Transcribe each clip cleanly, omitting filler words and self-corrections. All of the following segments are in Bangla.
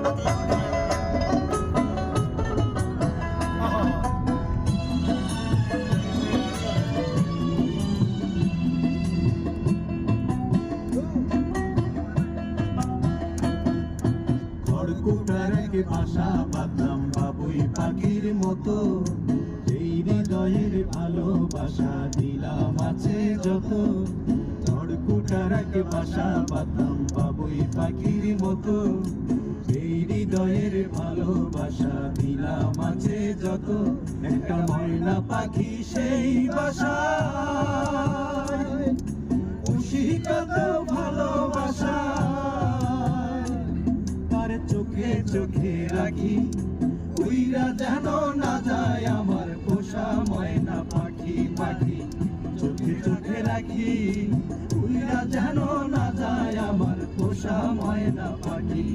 খড়কুটার এক বাসা বাঁধলাম বাবুই পাখির মতো, এই হৃদয়ের ভালোবাসা দিলাম আছে যত। খড়কুটার এক বাসা বাঁধলাম বাবুই পাখির মতো, এই হৃদয়ের ভালোবাসা দিলাম আছে যত। একটা ময়না পাখি সেই বাসা, খুশি কত ভালোবাসা, চোখে চোখে রাখি, উইরা যেন না যায় আমার পোষা ময়না পাখি। পাখি চোখে চোখে রাখি, উইরা যেন না যায় আমার পোষা ময়না পাখি।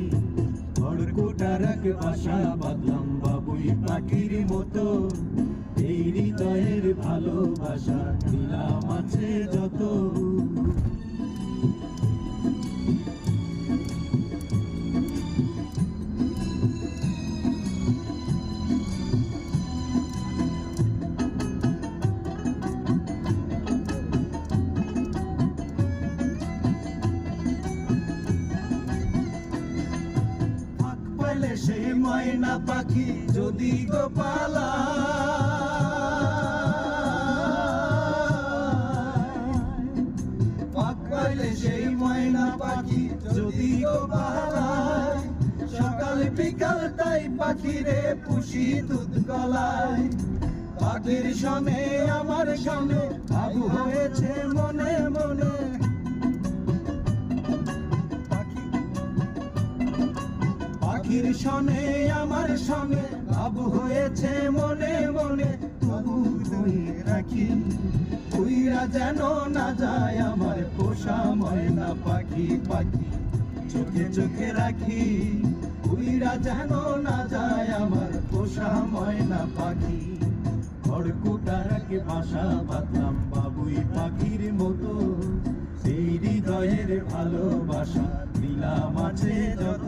খড়কুটার এক বাসা বাঁধলাম বাবুই পাখির মতো, এই হৃদয়ের ভালোবাসা দিলাম আছে যত। সেই ময়না পাখি যদি গো পালায়, সেই ময়না পাখি যদি গো পালায়, সকাল বিকাল তাই পাখিরে পুষি দুধ গলায়। পাখির সনে আমার সনে ভাবু হয়েছে মনে মনে, পাখির সনে আমার সনে ভাবু হয়েছে মনে মনে। তবু ধরে রাখি, উইরা যেন না যায় আমার পোষা ময়না পাখি। পাখি চোখে চোখে রাখি, উইরা যেন না যায় আমার পোষা ময়না পাখি। খড়কুটার এক বাসা বাঁধলাম বাবুই পাখির মতো, সেই হৃদয়ের ভালোবাসা দিলাম আছে যত।